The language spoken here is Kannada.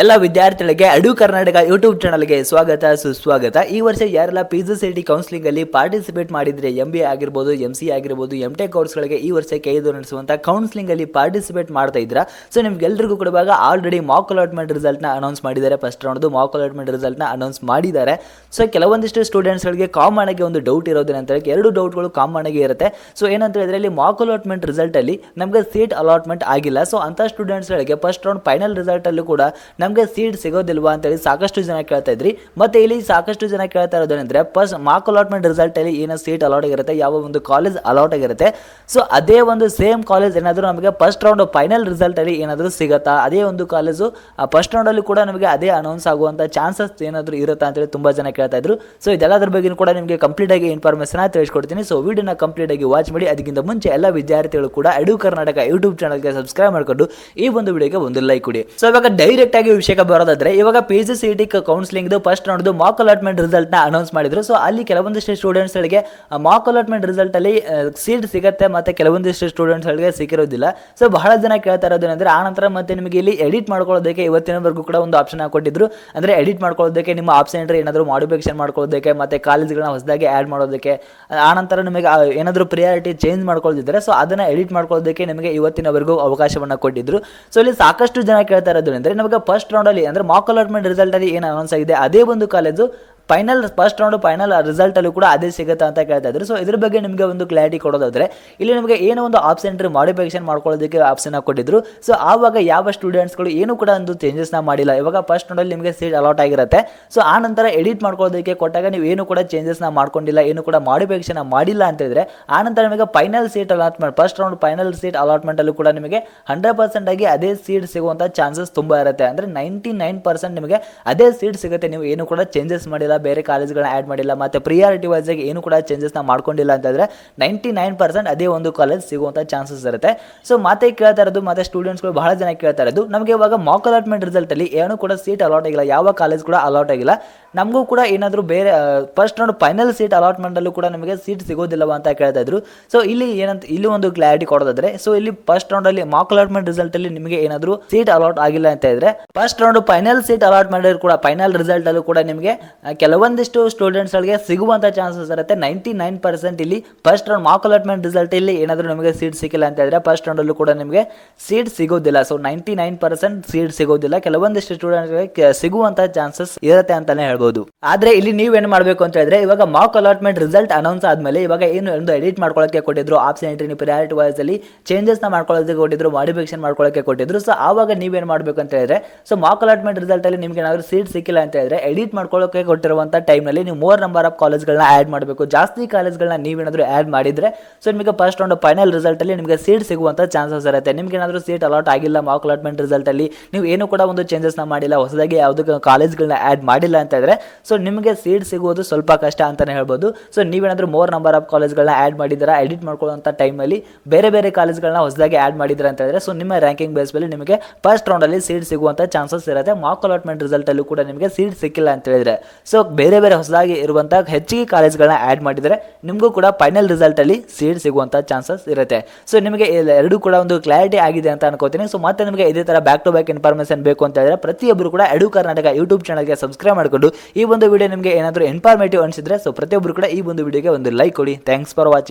ಎಲ್ಲ ವಿದ್ಯಾರ್ಥಿಗಳಿಗೆ ಅಡು ಕರ್ನಾಟಕ ಯೂಟ್ಯೂಬ್ ಚಾನಲ್ಗೆ ಸ್ವಾಗತ ಸುಸ್ವಾಗತ. ಈ ವರ್ಷ ಯಾರೆಲ್ಲ PGCET ಕೌನ್ಸಿಲಿಂಗ್ ಅಲ್ಲಿ ಪಾರ್ಟಿಸಿಪೇಟ್ ಮಾಡಿದ್ರೆ MBA ಆಗಿರ್ಬೋದು, MCA ಆಗಿರ್ಬೋದು, MTech ಕೋರ್ಸ್ಗಳಿಗೆ ಈ ವರ್ಷ ಕೈದು ನಡೆಸುವಂತ ಕೌನ್ಸಿಲಿಂಗ್ ಅಲ್ಲಿ ಪಾರ್ಟಿಸಿಪೇಟ್ ಮಾಡ್ತಾ ಇದ್ರ. ಸೊ ನಿಮ್ಗೆಲ್ರಿಗೂ ಕೂಡ ಇವಾಗ ಆಲ್ರೆಡಿ ಮಾಕ್ ಅಲಾಟ್ಮೆಂಟ್ ರಿಸಲ್ಟ್ ನ ಅನೌನ್ಸ್ ಮಾಡಿದ್ದಾರೆ. First round Mach allotment result ನ ಅನೌನ್ಸ್ ಮಾಡಿದ್ದಾರೆ. ಸೊ ಕೆಲವೊಂದಿಷ್ಟು ಸ್ಟೂಡೆಂಟ್ಸ್ ಗಳಿಗೆ ಕಾಮನ್ ಆಗಿ ಒಂದು ಡೌಟ್ ಇರೋದೇನಂತ ಹೇಳಿ, ಎರಡು ಡೌಟ್ಗಳು ಕಾಮನ್ ಆಗಿ ಇರುತ್ತೆ. ಸೊ ಏನಂತ ಹೇಳಿದ್ರೆ ಇಲ್ಲಿ ಮಾಕ್ ಅಲಾಟ್ಮೆಂಟ್ ರಿಸಲ್ಟ್ ಅಲ್ಲಿ ನಮಗೆ ಸೀಟ್ ಅಲಾಟ್ಮೆಂಟ್ ಆಗಿಲ್ಲ. ಸೊ ಅಂತ ಸ್ಟೂಡೆಂಟ್ಸ್ ಗಳಿಗೆ ಫಸ್ಟ್ ರೌಂಡ್ ಫೈನಲ್ ರಿಸಲ್ಟ್ ಅಲ್ಲೂ ಕೂಡ ನಮಗೆ ಸೀಟ್ ಸಿಗೋದಿಲ್ವಾ ಅಂತ ಹೇಳಿ ಸಾಕಷ್ಟು ಜನ ಕೇಳ್ತಾ ಇದ್ರಿ. ಮತ್ತೆ ಇಲ್ಲಿ ಸಾಕಷ್ಟು ಜನ ಕೇಳ್ತಾ ಇರೋದೇನೆಂದ್ರೆ ಫಸ್ಟ್ ಮಾರ್ಕ್ ಅಲಾಟ್ಮೆಂಟ್ ರಿಸಲ್ಟ್ ಅಲ್ಲಿ ಏನೋ ಸೀಟ್ ಅಲಾಟ್ ಆಗಿರುತ್ತೆ, ಯಾವ ಒಂದು ಕಾಲೇಜ್ ಅಲಾಟ್ ಆಗಿರುತ್ತೆ. ಸೊ ಅದೇ ಒಂದು ಸೇಮ್ ಕಾಲೇಜ್ ಏನಾದರೂ ನಮಗೆ ಫಸ್ಟ್ ರೌಂಡ್ ಫೈನಲ್ ರಿಸಲ್ಟ್ ಅಲ್ಲಿ ಏನಾದರೂ ಸಿಗುತ್ತಾ, ಅದೇ ಒಂದು ಕಾಲೇಜು ಫಸ್ಟ್ ರೌಂಡ್ ಅಲ್ಲಿ ಕೂಡ ನಮಗೆ ಅದೇ ಅನೌನ್ಸ್ ಆಗುವಂತ ಚಾನ್ಸಸ್ ಏನಾದರೂ ಇರುತ್ತಾ ಅಂತ ಹೇಳಿ ತುಂಬಾ ಜನ ಕೇಳ್ತಾ ಇದ್ರು. ಸೊ ಇದೆಲ್ಲದ್ರ ಬಗ್ಗೆ ಕೂಡ ನಿಮಗೆ ಕಂಪ್ಲೀಟ್ ಆಗಿ ಇನ್ಫಾರ್ಮೇಷನ್ ತಿಳಿಸ್ಕೊಡ್ತೀನಿ. ಸೊ ವಿಡಿಯೋನ ಕಂಪ್ಲೀಟ್ ಆಗಿ ವಾಚ್ ಮಾಡಿ. ಅದಕ್ಕಿಂತ ಮುಂಚೆ ಎಲ್ಲ ವಿದ್ಯಾರ್ಥಿಗಳು ಕೂಡ ಎಡು ಕರ್ನಾಟಕ ಯೂಟ್ಯೂಬ್ ಚಾನಲ್ಗೆ ಸಬ್ಸ್ಕ್ರೈಬ್ ಮಾಡಿಕೊಂಡು ಈ ಒಂದು ವಿಡಿಯೋಗೆ ಒಂದು ಲೈಕ್ ಕೊಡಿ. ಸೊ ಇವಾಗ ಡೈರೆಕ್ಟ್ ಆಗಿ ವಿಷಯಕ್ಕೆ ಬರೋದಾದ್ರೆ, ಇವಾಗ PGCET counselling first round Mach allotment result ನ ಅನೌನ್ಸ್ ಮಾಡಿದ್ರು. ಸೊ ಅಲ್ಲಿ ಕೆಲವೊಂದಿಷ್ಟು ಸ್ಟೂಡೆಂಟ್ಸ್ ಗಳಿಗೆ ಮಾಕ್ ಅಲಾಟ್ಮೆಂಟ್ ರಿಸಲ್ಟ್ ಅಲ್ಲಿ ಸೀಟ್ ಸಿಗುತ್ತೆ, ಮತ್ತೆ ಕೆಲವೊಂದಿಷ್ಟು ಸ್ಟೂಡೆಂಟ್ಸ್ ಗಳಿಗೆ ಸಿಕ್ಕಿರೋದಿಲ್ಲ. ಸೊ ಬಹಳ ಜನ ಕೇಳ್ತಾ ಇರೋದೇನೆಂದ್ರೆ ಆ ನಂತರ ಮತ್ತೆ ನಿಮಗೆ ಇಲ್ಲಿ ಎಡಿಟ್ ಮಾಡ್ಕೊಳ್ಳೋದಕ್ಕೆ ಇವತ್ತಿನವರೆಗೂ ಕೂಡ ಒಂದು ಆಪ್ಷನ್ ಹಾಕೊಟ್ಟಿದ್ರು. ಅಂದ್ರೆ ಎಡಿಟ್ ಮಾಡ್ಕೊಳ್ಳೋದಕ್ಕೆ ನಿಮ್ಮ ಆಪ್ಷನ್ ಎಂಟ್ರಿ ಏನಾದರೂ ಮಾಡಿಫಿಕೇಶನ್ ಮಾಡ್ಕೊಳ್ಳೋದಕ್ಕೆ, ಮತ್ತೆ ಕಾಲೇಜ್ಗಳನ್ನ ಹೊಸದಾಗಿ ಆಡ್ ಮಾಡೋದಕ್ಕೆ, ಆ ನಂತರ ನಿಮಗೆ ಏನಾದರೂ ಪ್ರಿಯಾರಿಟಿ ಚೇಂಜ್ ಮಾಡ್ಕೊಳ್ಳೋದಿದ್ರೆ ಸೊ ಅದನ್ನ ಎಡಿಟ್ ಮಾಡ್ಕೊಳ್ಳೋದಕ್ಕೆ ನಿಮಗೆ ಇವತ್ತಿನವರೆಗೂ ಅವಕಾಶವನ್ನ ಕೊಟ್ಟಿದ್ರು. ಸೊ ಇಲ್ಲಿ ಸಾಕಷ್ಟು ಜನ ಕೇಳ್ತಾ ಇರೋದು ಅಂದ್ರೆ ನಮಗೆ ಫಸ್ಟ್ ರೌಂಡ್ ಅಲ್ಲಿ ಅಂದ್ರೆ ಮಾಕ್ ಅಲಾಟ್ಮೆಂಟ್ ರಿಸಲ್ಟ್ ಅಲ್ಲಿ ಏನು ಅನೌನ್ಸ್ ಆಗಿದೆ ಅದೇ ಒಂದು college final first round final result ಅಲ್ಲೂ ಕೂಡ ಅದೇ ಸಿಗುತ್ತಾ ಅಂತ ಕೇಳ್ತಾ ಇದ್ರು. ಸೊ ಇದ್ರ ಬಗ್ಗೆ ನಿಮಗೆ ಒಂದು ಕ್ಲಾರಿಟಿ ಕೊಡೋದಾದ್ರೆ, ಇಲ್ಲಿ ನಿಮಗೆ ಏನೋ ಒಂದು ಆಪ್ಷನ್ ಎಂಟ್ರಿ ಮಾಡಿಫಿಕೇಶನ್ ಮಾಡ್ಕೊಳ್ಳೋದಕ್ಕೆ ಆಪ್ಷನ್ ಕೊಟ್ಟಿದ್ರು. ಸೊ ಆವಾಗ ಯಾವ ಸ್ಟೂಡೆಂಟ್ಸ್ಗಳು ಏನು ಕೂಡ ಒಂದು ಚೇಂಜಸ್ನ ಮಾಡಿಲ್ಲ. ಇವಾಗ ಫಸ್ಟ್ ರೌಂಡಲ್ಲಿ ನಿಮಗೆ ಸೀಟ್ ಅಲಾಟ್ ಆಗಿರುತ್ತೆ. ಸೊ ಆ ನಂತರ ಎಡಿಟ್ ಮಾಡ್ಕೊಳ್ಳೋದಕ್ಕೆ ಕೊಟ್ಟಾಗ ನೀವು ಏನು ಕೂಡ ಚೇಂಜಸ್ನ ಮಾಡ್ಕೊಂಡಿಲ್ಲ, ಏನು ಕೂಡ ಮಾಡಿಫಿಕೇಶನ್ ಮಾಡಿಲ್ಲ ಅಂತ ಹೇಳಿದ್ರೆ ಆ ನಂತರ ನಿಮಗೆ final seat allotment first round final seat allotment ಅಲ್ಲೂ ಕೂಡ ನಿಮಗೆ 100% ಆಗಿ ಅದೇ ಸೀಟ್ ಸಿಗುವಂತ ಚಾನ್ಸಸ್ ತುಂಬಾ ಇರುತ್ತೆ. ಅಂದ್ರೆ 99% ನಿಮಗೆ ಅದೇ ಸೀಟ್ ಸಿಗುತ್ತೆ. ನೀವು ಏನು ಕೂಡ ಚೇಂಜಸ್ ಮಾಡಿಲ್ಲ, ಬೇರೆ ಕಾಲೇಜ್ಗಳನ್ನ ಆಡ್ ಮಾಡಿಲ್ಲ, ಮತ್ತೆ ಪ್ರಿಯಾರಿಟಿ ವೈಸ್ ಆಗಿ ಏನು ಕೂಡ ಚೇಂಜಸ್ ಮಾಡ್ಕೊಂಡಿಲ್ಲ ಅಂತಂದ್ರೆ 99% ಅದೇ ಒಂದು ಕಾಲೇಜ್ ಸಿಗುವಂತ ಚಾನ್ಸಸ್ ಇರುತ್ತೆ. ಸೊ ಮತ್ತೆ ಕೇಳ್ತಾ ಇರೋದು, ಮತ್ತೆ ಸ್ಟೂಡೆಂಟ್ಸ್ಗಳು ಬಹಳ ಜನ ಕೇಳ್ತಾ ಇರೋದು, ನಮಗೆ ಇವಾಗ ಮಾಕ್ ಅಲಾಟ್ಮೆಂಟ್ ರಿಸಲ್ಟ್ ಅಲ್ಲಿ ಏನು ಕೂಡ ಸೀಟ್ ಅಲಾಟ್ ಆಗಿಲ್ಲ, ಯಾವ ಕಾಲೇಜ್ ಕೂಡ ಅಲಾಟ್ ಆಗಿಲ್ಲ, ನಮಗೂ ಕೂಡ ಏನಾದರೂ ಬೇರೆ first round final seat allotment ಅಲ್ಲೂ ಕೂಡ ನಮಗೆ ಸೀಟ್ ಸಿಗೋದಿಲ್ಲವಾ ಅಂತ ಕೇಳ್ತಾ ಇದ್ರು. ಸೊ ಇಲ್ಲಿ ಏನಂತ ಇಲ್ಲಿ ಒಂದು ಕ್ಲಾರಿಟಿ ಕೊಡೋದಾದ್ರೆ, ಸೊ ಇಲ್ಲಿ ಫಸ್ಟ್ ರೌಂಡ್ ಅಲ್ಲಿ ಮಾಕ್ ಅಲಾಟ್ಮೆಂಟ್ ರಿಸಲ್ಟ್ ಅಲ್ಲಿ ನಿಮಗೆ ಏನಾದರೂ ಸೀಟ್ ಅಲಾಟ್ ಆಗಿಲ್ಲ ಅಂತ ಇದ್ರೆ first round final seat allotment ಕೂಡ ಫೈನಲ್ ರಿಸಲ್ಟ್ ಅಲ್ಲೂ ಕೂಡ ನಿಮಗೆ ಕೆಲವೊಂದಿಷ್ಟು ಸ್ಟೂಡೆಂಟ್ಸ್ ಗಳಿಗೆ ಸಿಗುವಂತ ಚಾನ್ಸಸ್ ಇರುತ್ತೆ. 99% ಇಲ್ಲಿ first round Mach allotment result ಇಲ್ಲಿ ಏನಾದರೂ ನಿಮಗೆ ಸೀಟ್ ಸಿಕ್ಕಿಲ್ಲ ಅಂತ ಇದ್ರೆ ಫಸ್ಟ್ ರೌಂಡ್ ಅಲ್ಲೂ ಕೂಡ ನಿಮಗೆ ಸೀಟ್ ಸಿಗೋದಿಲ್ಲ. ಸೊ 99% ಸೀಟ್ ಸಿಗೋದಿಲ್ಲ, ಕೆಲವೊಂದಿಷ್ಟು ಸ್ಟೂಡೆಂಟ್ಸ್ ಗಳಿಗೆ ಸಿಗುವಂತ ಚಾನ್ಸಸ್ ಇರುತ್ತೆ ಅಂತಾನೆ ಹೇಳ್ಬೋದು. ಆದ್ರೆ ಇಲ್ಲಿ ನೀವೇನು ಮಾಡಬೇಕು ಅಂತ ಹೇಳಿದ್ರೆ, ಇವಾಗ ಮಾಕ್ ಅಲಾಟ್ಮೆಂಟ್ ರಿಸಲ್ಟ್ ಅನೌನ್ಸ್ ಆದ್ಮೇಲೆ ಇವಾಗ ಏನು ಒಂದು ಎಡಿಟ್ ಮಾಡ್ಕೊಳ್ಳೋಕೆ ಕೊಟ್ಟಿದ್ರು, ಆಪ್ಷನ್ ಎಂಟ್ರಿ ಪ್ರಿಯಾರಿಟಿ ವೈಸ್ ಅಲ್ಲಿ ಚೇಂಜಸ್ ನ ಮಾಡ್ಕೊಳ್ಳೋದಕ್ಕೆ ಕೊಟ್ಟಿದ್ರು, ಮಾಡಿಫಿಕೇಶನ್ ಮಾಡ್ಕೊಳ್ಳೋಕೆ ಕೊಟ್ಟಿದ್ರು. ಸೊ ಆವಾಗ ನೀವೇನು ಮಾಡಬೇಕು ಅಂತ ಹೇಳಿದ್ರೆ, ಸೊ ಮಾಕ್ ಅಲಾಟ್ಮೆಂಟ್ ರಿಸಲ್ಟ್ ಅಲ್ಲಿ ನಿಮ್ಗೆ ಏನಾದರೂ ಸೀಟ್ ಸಿಕ್ಕಿಲ್ಲ ಅಂತ ಹೇಳಿದ್ರೆ ಎಡಿಟ್ ಮಾಡ್ಕೊಳ್ಳೋಕೆ ಕೊಟ್ಟಿರುವಂತ ಟೈಮ್ ನಲ್ಲಿ ನೀವು ಮೋರ್ ನಂಬರ್ ಆಫ್ ಕಾಲೇಜ್ಗಳನ್ನ ಆಡ್ ಮಾಡಬೇಕು. ಜಾಸ್ತಿ ಕಾಲೇಜ್ಗಳನ್ನ ನೀವೇನಾದರೂ ಆಡ್ ಮಾಡಿದ್ರೆ ಸೊ ನಿಮಗೆ ಫಸ್ಟ್ ರೌಂಡ್ ಫೈನಲ್ ರಿಸಲ್ಟ್ ಅಲ್ಲಿ ನಿಮಗೆ ಸೀಟ್ ಸಿಗುವಂತ ಚಾನ್ಸಸ್ ಇರುತ್ತೆ. ನಿಮ್ಗೆ ಏನಾದರೂ ಸೀಟ್ ಅಲಾಟ್ ಆಗಿಲ್ಲ ಮಾಕ್ ಅಲಾಟ್ಮೆಂಟ್ ರಿಸಲ್ಟ್ ಅಲ್ಲಿ, ನೀವು ಏನು ಕೂಡ ಒಂದು ಚೇಂಜಸ್ ನ ಮಾಡಿಲ್ಲ, ಹೊಸದಾಗಿ ಯಾವುದಕ್ಕೆ ಕಾಲೇಜ್ಗಳನ್ನ ಆಡ್ ಮಾಡಿಲ್ಲ ಅಂತ ಇದ್ರೆ ಸೊ ನಿಮಗೆ ಸೀಟ್ ಸಿಗುವುದು ಸ್ವಲ್ಪ ಕಷ್ಟ ಅಂತಾನೆ ಹೇಳ್ಬೋದು. ಸೊ ನೀವೇನಾದರೂ ಮೋರ್ ನಂಬರ್ ಆಫ್ ಕಾಲೇಜ್ಗಳನ್ನ ಆಡ್ ಮಾಡಿದ್ದೀರಾ, ಎಡಿಟ್ ಮಾಡ್ಕೊಳ್ಳುವಂಥ ಟೈಮಲ್ಲಿ ಬೇರೆ ಬೇರೆ ಕಾಲೇಜ್ಗಳನ್ನ ಹೊಸದಾಗಿ ಆಡ್ ಮಾಡಿದ್ದೀರಾ ಅಂತ ಹೇಳಿದ್ರೆ ಸೊ ನಿಮ್ಮ ರ್ಯಾಂಕಿಂಗ್ ಬೇಸ್ ಮೇಲೆ ನಿಮಗೆ ಫಸ್ಟ್ ರೌಂಡಲ್ಲಿ ಸೀಟ್ ಸಿಗುವಂಥ ಚಾನ್ಸಸ್ ಇರುತ್ತೆ. ಮಾಕ್ ಅಲಾಟ್ಮೆಂಟ್ ರಿಸಲ್ಟ್ ಅಲ್ಲೂ ಕೂಡ ನಿಮಗೆ ಸೀಟ್ ಸಿಕ್ಕಿಲ್ಲ ಅಂತ ಹೇಳಿದ್ರೆ ಸೊ ಬೇರೆ ಬೇರೆ ಹೊಸದಾಗಿ ಇರುವಂಥ ಹೆಚ್ಚಿಗೆ ಕಾಲೇಜ್ಗಳನ್ನ ಆಡ್ ಮಾಡಿದರೆ ನಿಮಗೂ ಕೂಡ ಫೈನಲ್ ರಿಸಲ್ಟ್ ಅಲ್ಲಿ ಸೀಟ್ ಸಿಗುವಂಥ ಚಾನ್ಸಸ್ ಇರುತ್ತೆ. ಸೊ ನಿಮಗೆ ಎರಡು ಕೂಡ ಒಂದು ಕ್ಲಾರಿಟಿ ಆಗಿದೆ ಅಂತ ಅನ್ಕೋತೀನಿ. ಸೊ ಮತ್ತೆ ನಿಮಗೆ ಇದೇ ತರ ಬ್ಯಾಕ್ ಟು ಬ್ಯಾಕ್ ಇನ್ಫಾರ್ಮೇಷನ್ ಬೇಕು ಅಂತ ಹೇಳಿದ್ರೆ ಪ್ರತಿಯೊಬ್ಬರು ಕೂಡ ಎಡು ಕರ್ನಾಟಕ ಯೂಟ್ಯೂಬ್ ಚಾನಲ್ಗೆ ಸಬ್ಸ್ಕ್ರೈಬ್ ಮಾಡಿಕೊಂಡು ಈ ಒಂದು ವಿಡಿಯೋ ನಿಮಗೆ ಏನಾದರೂ ಇನ್ಫಾರ್ಮೇಟಿವ್ ಅನಿಸಿದ್ರೆ ಸೊ ಪ್ರತಿಯೊಬ್ಬರು ಕೂಡ ಈ ಒಂದು ವಿಡಿಯೋಗೆ ಒಂದು ಲೈಕ್ ಕೊಡಿ. Thanks for watching.